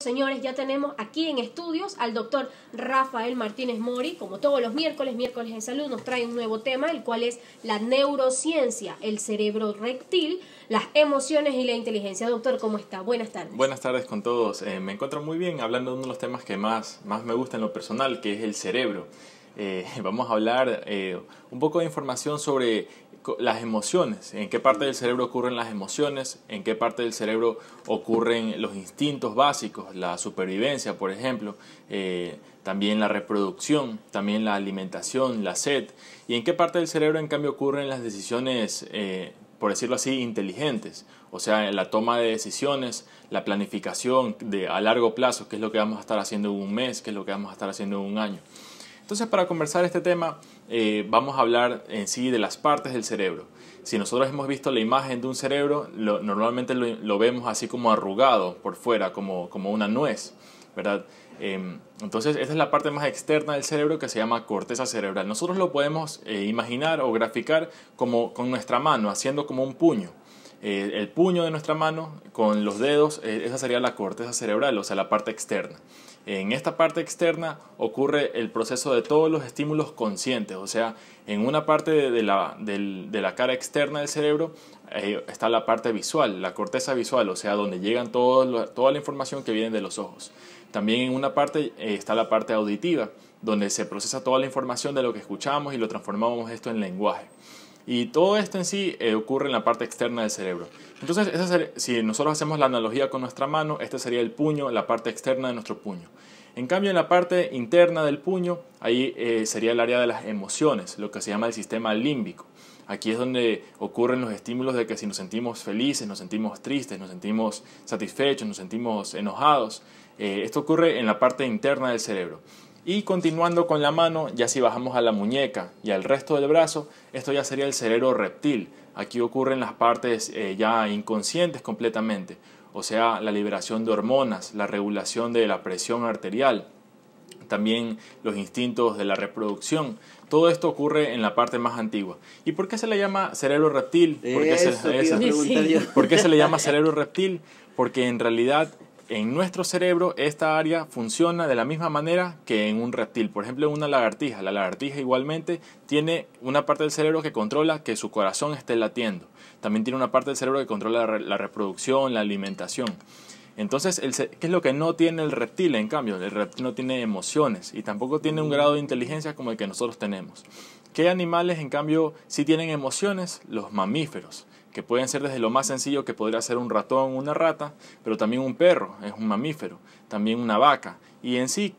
Señores, ya tenemos aquí en estudios al doctor Rafael Martínez Mori. Como todos los miércoles de salud, nos trae un nuevo tema, el cual es la neurociencia, el cerebro reptil, las emociones y la inteligencia. Doctor, ¿cómo está? Buenas tardes. Buenas tardes con todos. Me encuentro muy bien hablando de uno de los temas que más me gusta en lo personal, que es el cerebro. Vamos a hablar un poco de información sobre las emociones, en qué parte del cerebro ocurren las emociones, en qué parte del cerebro ocurren los instintos básicos, la supervivencia, por ejemplo, también la reproducción, también la alimentación, la sed, y en qué parte del cerebro en cambio ocurren las decisiones, por decirlo así, inteligentes, o sea, la toma de decisiones, la planificación a largo plazo, qué es lo que vamos a estar haciendo en un mes, qué es lo que vamos a estar haciendo en un año. Entonces, para conversar este tema, vamos a hablar en sí de las partes del cerebro. Si nosotros hemos visto la imagen de un cerebro, normalmente lo vemos así como arrugado por fuera, como una nuez, ¿verdad? Entonces, esta es la parte más externa del cerebro que se llama corteza cerebral. Nosotros lo podemos imaginar o graficar como con nuestra mano, haciendo como un puño. El puño de nuestra mano con los dedos, esa sería la corteza cerebral, o sea, la parte externa. En esta parte externa ocurre el proceso de todos los estímulos conscientes, o sea, en una parte de la cara externa del cerebro está la parte visual, la corteza visual, o sea, donde llegan toda la información que viene de los ojos. También en una parte está la parte auditiva, donde se procesa toda la información de lo que escuchamos y lo transformamos esto en lenguaje. Y todo esto en sí ocurre en la parte externa del cerebro. Entonces, si nosotros hacemos la analogía con nuestra mano, este sería el puño, la parte externa de nuestro puño. En cambio, en la parte interna del puño, ahí sería el área de las emociones, lo que se llama el sistema límbico. Aquí es donde ocurren los estímulos de que si nos sentimos felices, nos sentimos tristes, nos sentimos satisfechos, nos sentimos enojados. Esto ocurre en la parte interna del cerebro. Y continuando con la mano, ya si bajamos a la muñeca y al resto del brazo, esto ya sería el cerebro reptil. Aquí ocurren las partes ya inconscientes completamente, o sea, la liberación de hormonas, la regulación de la presión arterial, también los instintos de la reproducción. Todo esto ocurre en la parte más antigua. ¿Y por qué se le llama cerebro reptil? ¿Por qué se le llama cerebro reptil? Porque en realidad en nuestro cerebro esta área funciona de la misma manera que en un reptil. Por ejemplo, en una lagartija. La lagartija igualmente tiene una parte del cerebro que controla que su corazón esté latiendo. También tiene una parte del cerebro que controla la reproducción, la alimentación. Entonces, ¿qué es lo que no tiene el reptil? En cambio, el reptil no tiene emociones y tampoco tiene un grado de inteligencia como el que nosotros tenemos. ¿Qué animales, en cambio, sí tienen emociones? Los mamíferos, que pueden ser desde lo más sencillo que podría ser un ratón, una rata, pero también un perro es un mamífero, también una vaca. Y en sí,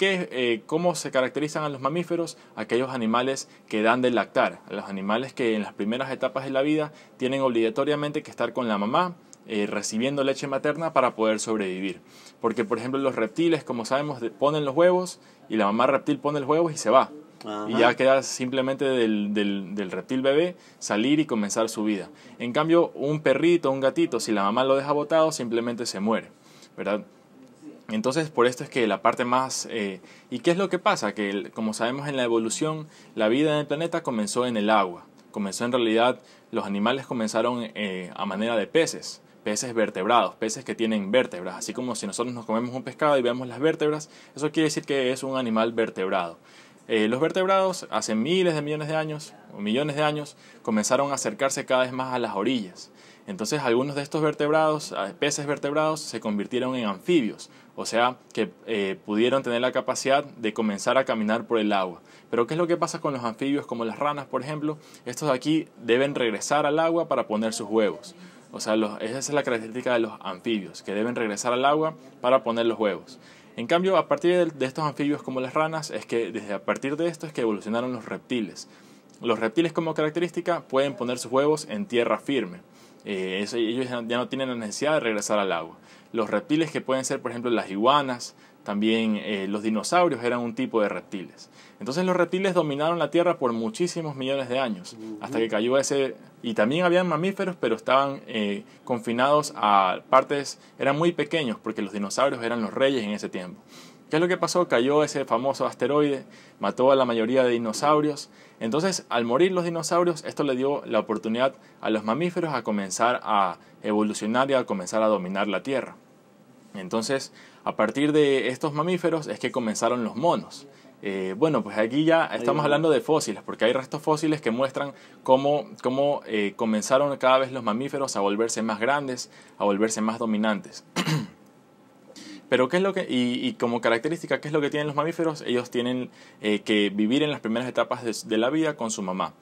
¿cómo se caracterizan a los mamíferos? Aquellos animales que dan de lactar, los animales que en las primeras etapas de la vida tienen obligatoriamente que estar con la mamá, recibiendo leche materna para poder sobrevivir. Porque, por ejemplo, los reptiles, como sabemos, ponen los huevos y la mamá reptil pone los huevos y se va. Ajá. Y ya queda simplemente del reptil bebé salir y comenzar su vida. En cambio, un perrito, un gatito, si la mamá lo deja botado, simplemente se muere, ¿verdad? Entonces, por esto es que la parte más... ¿Y qué es lo que pasa? Que, como sabemos en la evolución, la vida en el planeta comenzó en el agua. Comenzó en realidad, los animales comenzaron a manera de peces vertebrados, peces que tienen vértebras, así como si nosotros nos comemos un pescado y vemos las vértebras, eso quiere decir que es un animal vertebrado. Los vertebrados hace miles de millones de años o millones de años comenzaron a acercarse cada vez más a las orillas. Entonces algunos de estos vertebrados, peces vertebrados, se convirtieron en anfibios, o sea que pudieron tener la capacidad de comenzar a caminar por el agua. Pero ¿qué es lo que pasa con los anfibios como las ranas, por ejemplo? Estos de aquí deben regresar al agua para poner sus huevos. O sea, esa es la característica de los anfibios, que deben regresar al agua para poner los huevos. En cambio, a partir de estos anfibios como las ranas, a partir de esto es que evolucionaron los reptiles. Los reptiles como característica pueden poner sus huevos en tierra firme. Ellos ya no tienen la necesidad de regresar al agua. Los reptiles que pueden ser, por ejemplo, las iguanas, también los dinosaurios eran un tipo de reptiles. Entonces los reptiles dominaron la Tierra por muchísimos millones de años, hasta que cayó ese... Y también habían mamíferos, pero estaban confinados a partes... Eran muy pequeños, porque los dinosaurios eran los reyes en ese tiempo. ¿Qué es lo que pasó? Cayó ese famoso asteroide, mató a la mayoría de dinosaurios. Entonces, al morir los dinosaurios, esto le dio la oportunidad a los mamíferos a comenzar a evolucionar y a comenzar a dominar la Tierra. Entonces, A partir de estos mamíferos es que comenzaron los monos. Bueno, pues aquí ya estamos hablando de fósiles, porque hay restos fósiles que muestran cómo comenzaron cada vez los mamíferos a volverse más grandes, a volverse más dominantes. Pero ¿qué es lo que, y como característica, qué es lo que tienen los mamíferos? Ellos tienen que vivir en las primeras etapas de la vida con su mamá.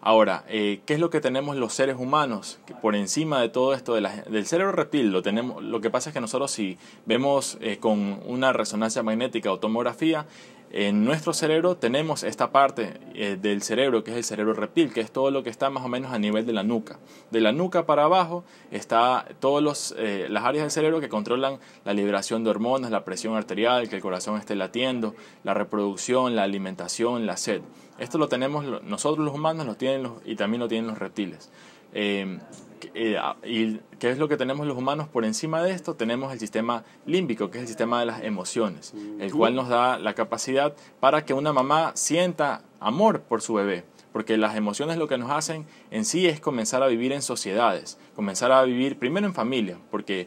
Ahora, ¿qué es lo que tenemos los seres humanos? Que por encima de todo esto del cerebro reptil, lo que pasa es que nosotros si vemos con una resonancia magnética o tomografía, en nuestro cerebro tenemos esta parte del cerebro que es el cerebro reptil, que es todo lo que está más o menos a nivel de la nuca. De la nuca para abajo está todas las áreas del cerebro que controlan la liberación de hormonas, la presión arterial, que el corazón esté latiendo, la reproducción, la alimentación, la sed. Esto lo tenemos nosotros los humanos y también lo tienen los reptiles. ¿Y qué es lo que tenemos los humanos por encima de esto? Tenemos el sistema límbico, que es el sistema de las emociones, el cual nos da la capacidad para que una mamá sienta amor por su bebé, porque las emociones lo que nos hacen en sí es comenzar a vivir en sociedades, comenzar a vivir primero en familia, porque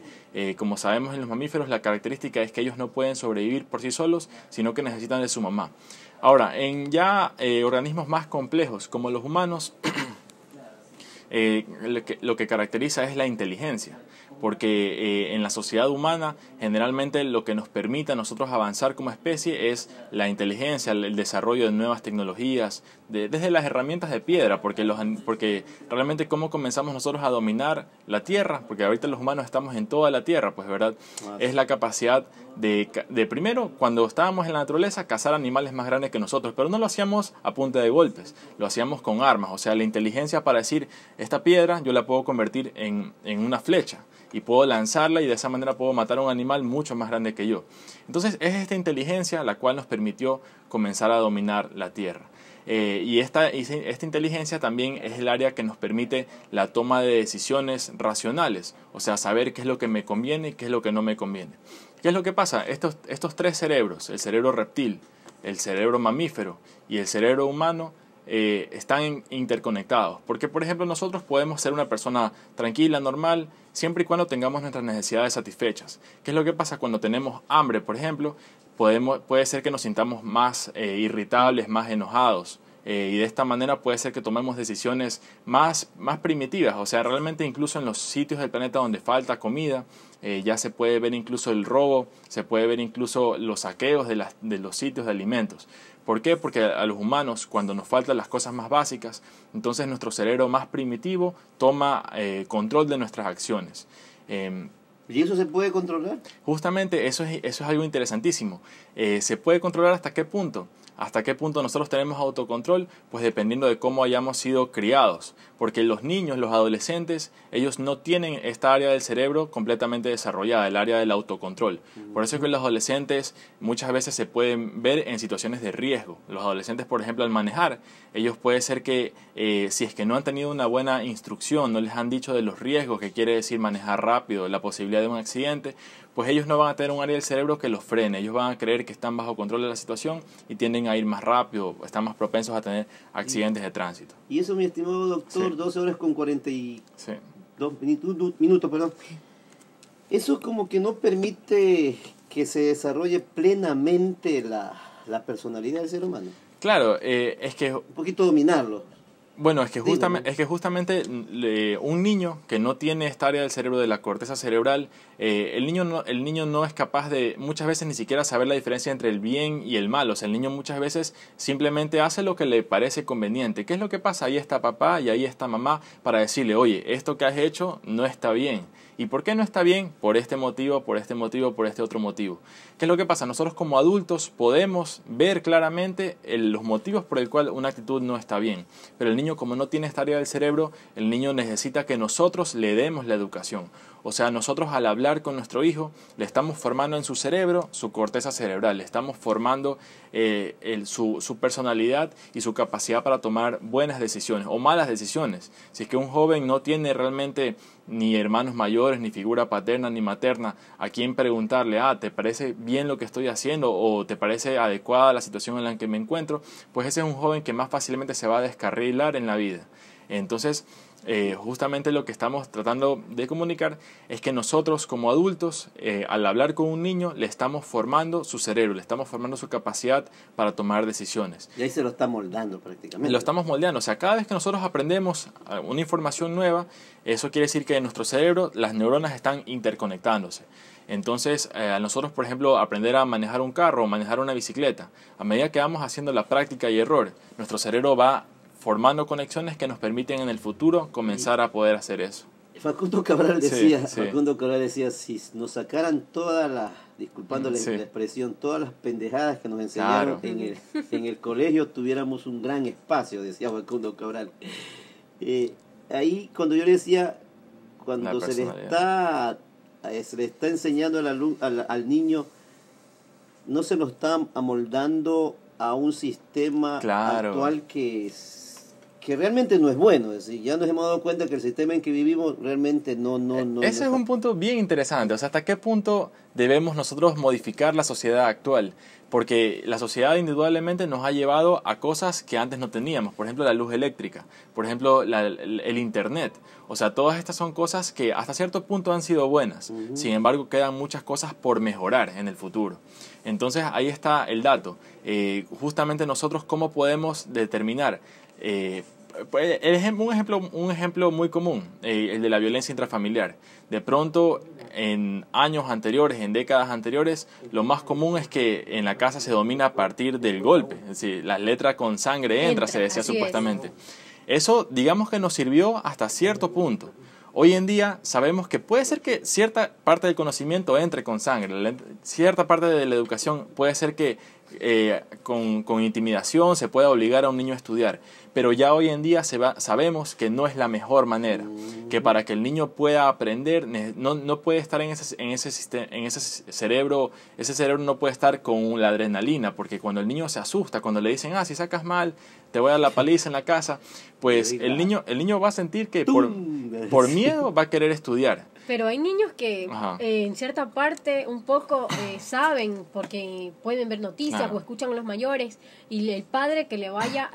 como sabemos en los mamíferos la característica es que ellos no pueden sobrevivir por sí solos, sino que necesitan de su mamá. Ahora, en organismos más complejos como los humanos, lo que caracteriza es la inteligencia, porque en la sociedad humana generalmente lo que nos permite a nosotros avanzar como especie es la inteligencia, el desarrollo de nuevas tecnologías, desde las herramientas de piedra, porque realmente cómo comenzamos nosotros a dominar la tierra, porque ahorita los humanos estamos en toda la tierra, pues verdad, es la capacidad de primero, cuando estábamos en la naturaleza, cazar animales más grandes que nosotros, pero no lo hacíamos a punta de golpes, lo hacíamos con armas, o sea, la inteligencia para decir, esta piedra yo la puedo convertir en una flecha, y puedo lanzarla y de esa manera puedo matar a un animal mucho más grande que yo. Entonces es esta inteligencia la cual nos permitió comenzar a dominar la tierra. Y esta inteligencia también es el área que nos permite la toma de decisiones racionales, o sea, saber qué es lo que me conviene y qué es lo que no me conviene. ¿Qué es lo que pasa? Estos tres cerebros, el cerebro reptil, el cerebro mamífero y el cerebro humano, están interconectados. Porque, por ejemplo, nosotros podemos ser una persona tranquila, normal, siempre y cuando tengamos nuestras necesidades satisfechas. ¿Qué es lo que pasa cuando tenemos hambre, por ejemplo? Puede ser que nos sintamos más irritables, más enojados. Y de esta manera puede ser que tomemos decisiones más primitivas. O sea, realmente incluso en los sitios del planeta donde falta comida, ya se puede ver incluso el robo, se puede ver incluso los saqueos de los sitios de alimentos. ¿Por qué? Porque a los humanos, cuando nos faltan las cosas más básicas, entonces nuestro cerebro más primitivo toma control de nuestras acciones. ¿Y eso se puede controlar? Justamente eso es algo interesantísimo. ¿Se puede controlar hasta qué punto? ¿Hasta qué punto nosotros tenemos autocontrol? Pues dependiendo de cómo hayamos sido criados. Porque los niños, los adolescentes, ellos no tienen esta área del cerebro completamente desarrollada, el área del autocontrol. Por eso es que los adolescentes muchas veces se pueden ver en situaciones de riesgo. Los adolescentes, por ejemplo, al manejar, ellos puede ser que si es que no han tenido una buena instrucción, no les han dicho de los riesgos, que quiere decir manejar rápido, la posibilidad de un accidente, pues ellos no van a tener un área del cerebro que los frene. Ellos van a creer que están bajo control de la situación y tienden a ir más rápido, están más propensos a tener accidentes de tránsito. Y eso, mi estimado doctor, Sí. 12 horas con 42 Sí. minutos, perdón. Eso como que no permite que se desarrolle plenamente la personalidad del ser humano. Claro, es que Un poquito dominarlo. bueno, es que Dígame. justamente un niño que no tiene esta área del cerebro de la corteza cerebral, el niño no es capaz de muchas veces ni siquiera saber la diferencia entre el bien y el mal. O sea, el niño muchas veces simplemente hace lo que le parece conveniente. ¿Qué es lo que pasa? Ahí está papá y ahí está mamá para decirle, oye, esto que has hecho no está bien. ¿Y por qué no está bien? Por este motivo, por este motivo, por este otro motivo. ¿Qué es lo que pasa? Nosotros como adultos podemos ver claramente los motivos por el cual una actitud no está bien. Pero el niño, como no tiene esta área del cerebro, el niño necesita que nosotros le demos la educación. O sea, nosotros al hablar con nuestro hijo, le estamos formando en su cerebro su corteza cerebral, le estamos formando su personalidad y su capacidad para tomar buenas decisiones o malas decisiones. Si es que un joven no tiene realmente ni hermanos mayores, ni figura paterna ni materna, a quien preguntarle, ¿te parece bien lo que estoy haciendo o te parece adecuada la situación en la que me encuentro? Pues ese es un joven que más fácilmente se va a descarrilar en la vida. Entonces, justamente lo que estamos tratando de comunicar es que nosotros como adultos, al hablar con un niño, le estamos formando su cerebro, le estamos formando su capacidad para tomar decisiones. Y ahí se lo está moldando prácticamente. Lo estamos moldeando, o sea, cada vez que nosotros aprendemos una información nueva, eso quiere decir que en nuestro cerebro las neuronas están interconectándose. Entonces, a nosotros, por ejemplo, aprender a manejar un carro o manejar una bicicleta, a medida que vamos haciendo la práctica y error, nuestro cerebro va formando conexiones que nos permiten en el futuro comenzar a poder hacer eso. Facundo Cabral decía, Sí. Facundo Cabral decía, si nos sacaran todas las, disculpándole la expresión, todas las pendejadas que nos enseñaron en el colegio, tuviéramos un gran espacio, decía Facundo Cabral. Ahí cuando yo le decía, cuando se le está enseñando al niño, no se lo está amoldando a un sistema actual que realmente no es bueno. Es decir, ya nos hemos dado cuenta que el sistema en que vivimos realmente no Ese es un punto bien interesante. O sea, ¿hasta qué punto debemos nosotros modificar la sociedad actual? Porque la sociedad indudablemente nos ha llevado a cosas que antes no teníamos. Por ejemplo, la luz eléctrica. Por ejemplo, el internet. O sea, todas estas son cosas que hasta cierto punto han sido buenas. Sin embargo, quedan muchas cosas por mejorar en el futuro. Entonces, ahí está el dato. Justamente nosotros, ¿cómo podemos determinar? Un ejemplo muy común, el de la violencia intrafamiliar. De pronto, en años anteriores, en décadas anteriores, lo más común es que en la casa se domina a partir del golpe. Es decir, la letra con sangre entra, se decía supuestamente. Eso, digamos que nos sirvió hasta cierto punto. Hoy en día sabemos que puede ser que cierta parte del conocimiento entre con sangre, cierta parte de la educación puede ser que con intimidación se pueda obligar a un niño a estudiar, pero ya hoy en día sabemos que no es la mejor manera, que para que el niño pueda aprender no puede estar en ese cerebro, ese cerebro no puede estar con la adrenalina, porque cuando el niño se asusta, cuando le dicen, si sacas mal, te voy a dar la paliza en la casa, pues el niño va a sentir que por miedo va a querer estudiar. Pero hay niños que en cierta parte un poco saben, porque pueden ver noticias o escuchan a los mayores, y el padre que le vaya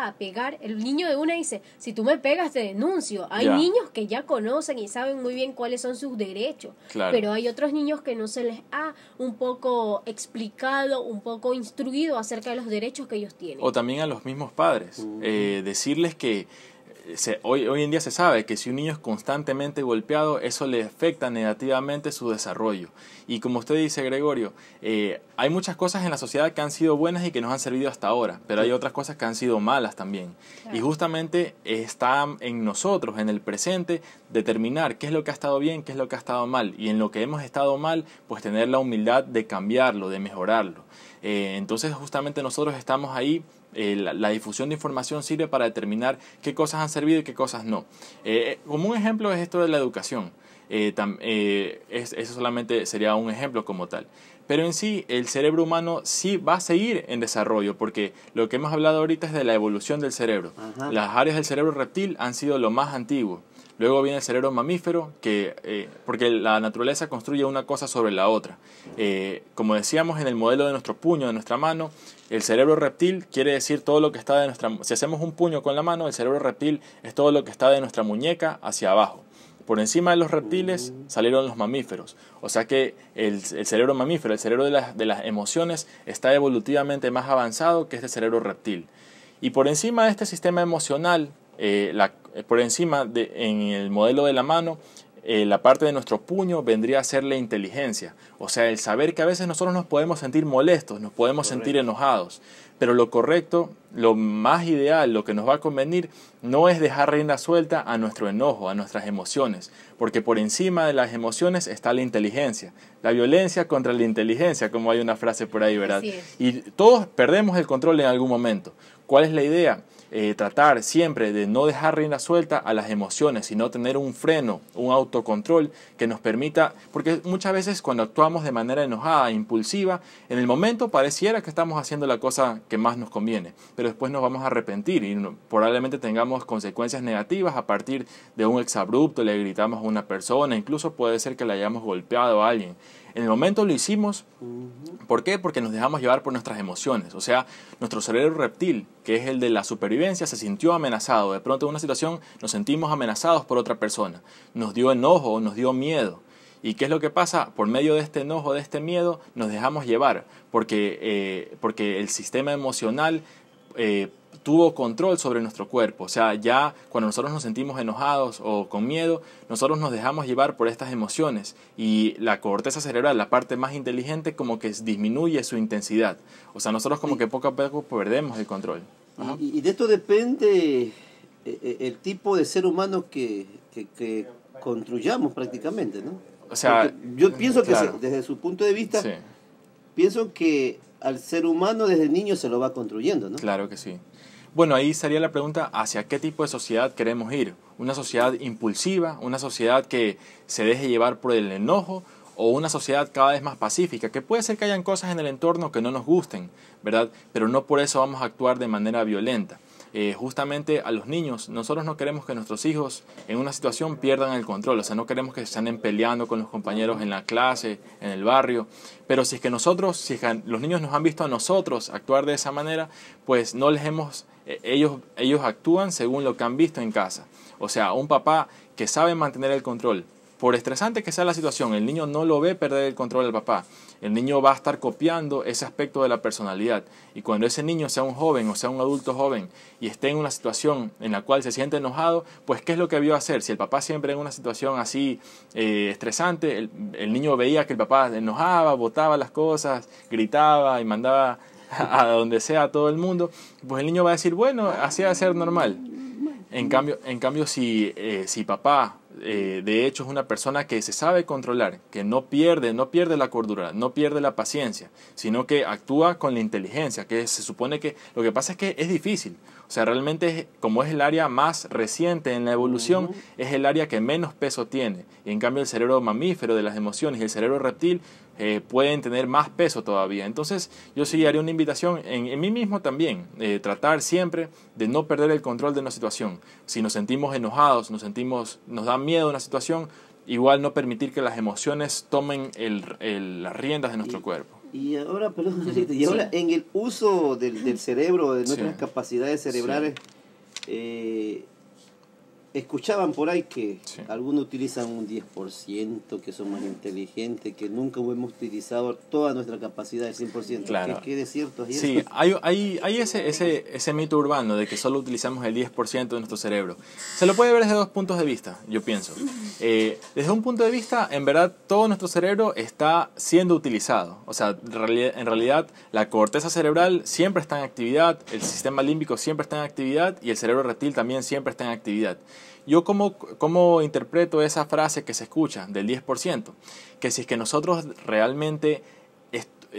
a pegar, el niño de una dice, si tú me pegas te denuncio. Hay niños que ya conocen y saben muy bien cuáles son sus derechos, pero hay otros niños que no se les ha un poco explicado, un poco instruido acerca de los derechos que ellos tienen. O también a los mismos padres, decirles que hoy en día se sabe que si un niño es constantemente golpeado, eso le afecta negativamente su desarrollo. Y como usted dice, Gregorio, hay muchas cosas en la sociedad que han sido buenas y que nos han servido hasta ahora, pero hay otras cosas que han sido malas también. Claro. Y justamente está en nosotros, en el presente, determinar qué es lo que ha estado bien, qué es lo que ha estado mal. Y en lo que hemos estado mal, pues tener la humildad de cambiarlo, de mejorarlo. Entonces justamente nosotros estamos ahí. La difusión de información sirve para determinar qué cosas han servido y qué cosas no. Como un ejemplo es esto de la educación. Eso solamente sería un ejemplo como tal. Pero en sí, el cerebro humano sí va a seguir en desarrollo, porque lo que hemos hablado ahorita es de la evolución del cerebro. Las áreas del cerebro reptil han sido lo más antiguo. Luego viene el cerebro mamífero, porque la naturaleza construye una cosa sobre la otra. Como decíamos en el modelo de nuestro puño, de nuestra mano, el cerebro reptil quiere decir todo lo que está de nuestra... Si hacemos un puño con la mano, el cerebro reptil es todo lo que está de nuestra muñeca hacia abajo. Por encima de los reptiles salieron los mamíferos. O sea que el cerebro mamífero, el cerebro de las emociones, está evolutivamente más avanzado que este cerebro reptil. Y por encima de este sistema emocional, por encima en el modelo de la mano, la parte de nuestro puño vendría a ser la inteligencia. O sea, el saber que a veces nosotros nos podemos sentir molestos, nos podemos sentir enojados. Pero lo correcto, lo más ideal, lo que nos va a convenir, no es dejar rienda suelta a nuestro enojo, a nuestras emociones. Porque por encima de las emociones está la inteligencia. La violencia contra la inteligencia, como hay una frase por ahí, ¿verdad? Y todos perdemos el control en algún momento. ¿Cuál es la idea? Tratar siempre de no dejar rienda suelta a las emociones, sino tener un freno, un autocontrol que nos permita, porque muchas veces cuando actuamos de manera enojada, impulsiva, en el momento pareciera que estamos haciendo la cosa que más nos conviene, pero después nos vamos a arrepentir y probablemente tengamos consecuencias negativas a partir de un exabrupto, le gritamos a una persona, incluso puede ser que le hayamos golpeado a alguien. En el momento lo hicimos ¿Por qué? Porque nos dejamos llevar por nuestras emociones. O sea, nuestro cerebro reptil, que es el de la supervivencia, se sintió amenazado. De pronto en una situación nos sentimos amenazados por otra persona. Nos dio enojo, nos dio miedo. ¿Y qué es lo que pasa? Por medio de este enojo, de este miedo, nos dejamos llevar. Porque el sistema emocional tuvo control sobre nuestro cuerpo. O sea, ya cuando nosotros nos sentimos enojados o con miedo, nosotros nos dejamos llevar por estas emociones y la corteza cerebral, la parte más inteligente, como que disminuye su intensidad. O sea, nosotros como que poco a poco perdemos el control. Y de esto depende el tipo de ser humano que construyamos prácticamente, ¿no? O sea, porque yo pienso que claro, desde su punto de vista, sí, pienso que al ser humano desde niño se lo va construyendo, ¿no? claro que sí. Bueno, ahí sería la pregunta, ¿hacia qué tipo de sociedad queremos ir? ¿Una sociedad impulsiva? ¿Una sociedad que se deje llevar por el enojo? ¿O una sociedad cada vez más pacífica? Que puede ser que hayan cosas en el entorno que no nos gusten, ¿verdad? Pero no por eso vamos a actuar de manera violenta. Justamente a los niños, nosotros no queremos que nuestros hijos en una situación pierdan el control, o sea, no queremos que se estén peleando con los compañeros en la clase, en el barrio, pero si es que los niños nos han visto a nosotros actuar de esa manera, pues no les hemos, ellos actúan según lo que han visto en casa. O sea, un papá que sabe mantener el control, por estresante que sea la situación, el niño no lo ve perder el control al papá. El niño va a estar copiando ese aspecto de la personalidad. Y cuando ese niño sea un joven o sea un adulto joven y esté en una situación en la cual se siente enojado, pues ¿qué es lo que vio hacer? Si el papá siempre en una situación así estresante, el niño veía que el papá enojaba, botaba las cosas, gritaba y mandaba a donde sea a todo el mundo, pues el niño va a decir, bueno, así va a ser normal. En cambio si papá de hecho es una persona que se sabe controlar, que no pierde la cordura, no pierde la paciencia, sino que actúa con la inteligencia, que se supone que lo que pasa es que es difícil. O sea, realmente como es el área más reciente en la evolución, es el área que menos peso tiene. Y en cambio el cerebro mamífero de las emociones y el cerebro reptil pueden tener más peso todavía. Entonces yo sí haría una invitación en mí mismo también, tratar siempre de no perder el control de una situación. Si nos sentimos enojados, nos da miedo una situación, igual no permitir que las emociones tomen las riendas de nuestro cuerpo. Y ahora, perdón, y ahora en el uso del cerebro, de nuestras capacidades cerebrales, escuchaban por ahí que algunos utilizan un 10%, que son más inteligentes, que nunca hemos utilizado toda nuestra capacidad del 100%. Claro. ¿Qué de cierto es eso? Sí, hay ese mito urbano de que solo utilizamos el 10% de nuestro cerebro. Se lo puede ver desde dos puntos de vista, yo pienso. Desde un punto de vista, en verdad, todo nuestro cerebro está siendo utilizado. O sea, en realidad, la corteza cerebral siempre está en actividad, el sistema límbico siempre está en actividad y el cerebro reptil también siempre está en actividad. Yo ¿cómo interpreto esa frase que se escucha del 10%? Que si es que nosotros realmente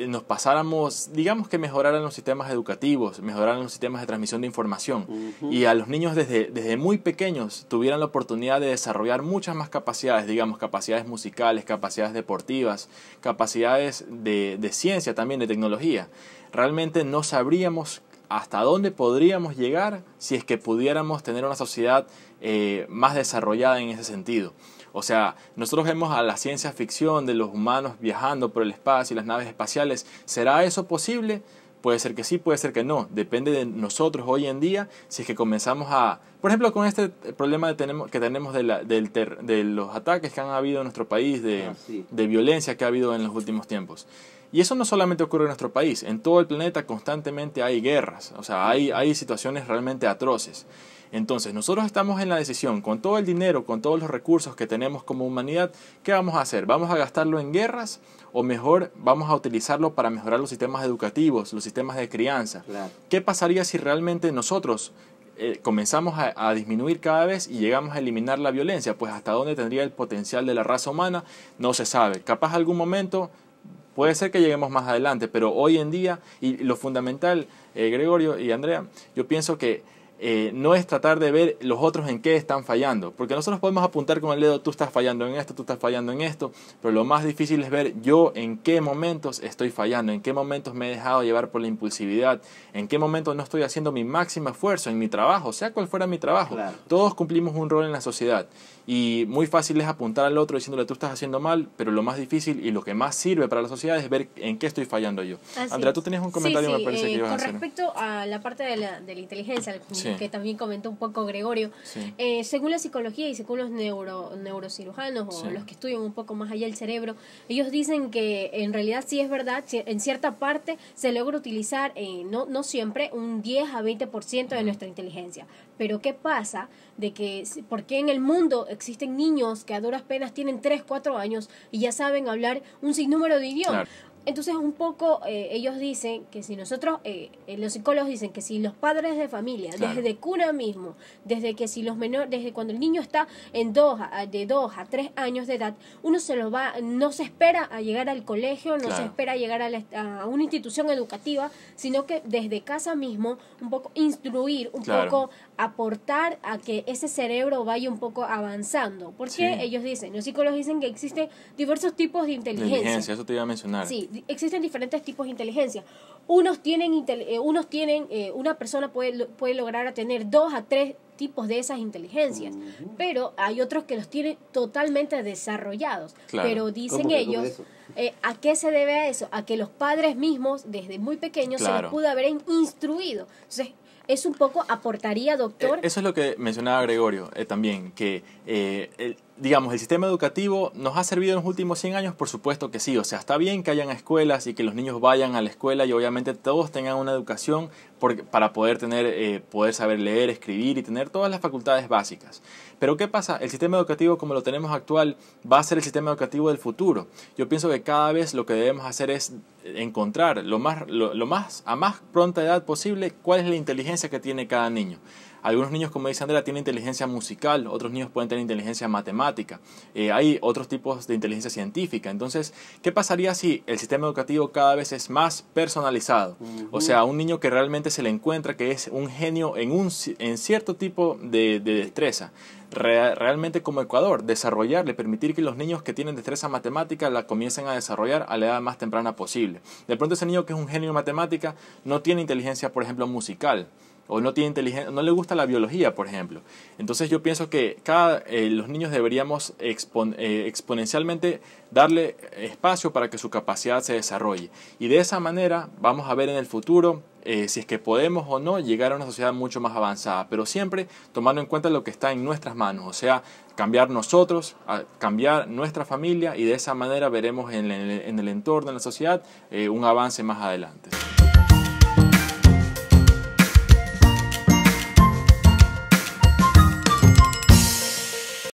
nos pasáramos, digamos que mejoraran los sistemas educativos, mejoraran los sistemas de transmisión de información y a los niños desde muy pequeños tuvieran la oportunidad de desarrollar muchas más capacidades, digamos, capacidades musicales, capacidades deportivas, capacidades de ciencia también, de tecnología, realmente no sabríamos hasta dónde podríamos llegar si es que pudiéramos tener una sociedad más desarrollada en ese sentido. O sea, nosotros vemos a la ciencia ficción de los humanos viajando por el espacio y las naves espaciales. ¿Será eso posible? Puede ser que sí, puede ser que no. Depende de nosotros hoy en día si es que comenzamos a... Por ejemplo, con este problema que tenemos de los ataques que han habido en nuestro país, de violencia que ha habido en los últimos tiempos. Y eso no solamente ocurre en nuestro país, en todo el planeta constantemente hay guerras, o sea, hay situaciones realmente atroces. Entonces, nosotros estamos en la decisión, con todo el dinero, con todos los recursos que tenemos como humanidad, ¿qué vamos a hacer? ¿Vamos a gastarlo en guerras o mejor vamos a utilizarlo para mejorar los sistemas educativos, los sistemas de crianza? Claro. ¿Qué pasaría si realmente nosotros comenzamos a disminuir cada vez y llegamos a eliminar la violencia? Pues hasta dónde tendría el potencial de la raza humana no se sabe. Capaz algún momento... Puede ser que lleguemos más adelante, pero hoy en día, y lo fundamental, Gregorio y Andrea, yo pienso que no es tratar de ver los otros en qué están fallando, porque nosotros podemos apuntar con el dedo, tú estás fallando en esto, tú estás fallando en esto, pero lo más difícil es ver yo en qué momentos estoy fallando, en qué momentos me he dejado llevar por la impulsividad, en qué momentos no estoy haciendo mi máximo esfuerzo en mi trabajo, sea cual fuera mi trabajo. Claro. Todos cumplimos un rol en la sociedad. Y muy fácil es apuntar al otro diciéndole tú estás haciendo mal, pero lo más difícil y lo que más sirve para la sociedad es ver en qué estoy fallando yo. Andrea, tú tenías un comentario, me parece que ibas a hacer. Con respecto a la parte de la inteligencia, que también comentó un poco Gregorio, según la psicología y según los neurocirujanos o los que estudian un poco más allá el cerebro, ellos dicen que en realidad sí es verdad, en cierta parte se logra utilizar, no siempre, un 10 a 20% de nuestra inteligencia. Pero ¿qué pasa? ¿Por qué en el mundo existen niños que a duras penas tienen 3, 4 años y ya saben hablar un sinnúmero de idiomas? Claro. Entonces un poco ellos dicen que si nosotros, los psicólogos dicen que si los padres de familia, desde cuna mismo, desde cuando el niño está de 2 a 3 años de edad, uno no se espera a llegar al colegio, no se espera a llegar a una institución educativa, sino que desde casa mismo un poco instruir, un poco aportar a que ese cerebro vaya un poco avanzando. Porque ellos dicen, los psicólogos dicen que existen diversos tipos de inteligencia. Eso te iba a mencionar. Sí, existen diferentes tipos de inteligencia. Una persona puede lograr a tener 2 a 3 tipos de esas inteligencias, pero hay otros que los tienen totalmente desarrollados. Pero dicen ellos, ¿a qué se debe a eso? A que los padres mismos, desde muy pequeños, se les pudo haber instruido. Entonces, es un poco, aportaría, doctor. Eso es lo que mencionaba Gregorio también, que digamos, el sistema educativo nos ha servido en los últimos 100 años, por supuesto que sí. O sea, está bien que hayan escuelas y que los niños vayan a la escuela y obviamente todos tengan una educación para poder saber leer, escribir y tener todas las facultades básicas. Pero ¿qué pasa? El sistema educativo como lo tenemos actual va a ser el sistema educativo del futuro. Yo pienso que cada vez lo que debemos hacer es encontrar a más pronta edad posible cuál es la inteligencia que tiene cada niño. Algunos niños, como dice Andrea, tienen inteligencia musical, otros niños pueden tener inteligencia matemática, hay otros tipos de inteligencia científica. Entonces, ¿qué pasaría si el sistema educativo cada vez es más personalizado? O sea, un niño que realmente se le encuentra que es un genio en cierto tipo de destreza. Realmente como Ecuador, permitir que los niños que tienen destreza matemática la comiencen a desarrollar a la edad más temprana posible. De pronto ese niño que es un genio en matemática no tiene inteligencia, por ejemplo, musical, o no le gusta la biología, por ejemplo. Entonces yo pienso que los niños deberíamos exponencialmente darle espacio para que su capacidad se desarrolle. Y de esa manera vamos a ver en el futuro si es que podemos o no llegar a una sociedad mucho más avanzada, pero siempre tomando en cuenta lo que está en nuestras manos, o sea, cambiar nosotros, cambiar nuestra familia, y de esa manera veremos en el entorno, en la sociedad, un avance más adelante.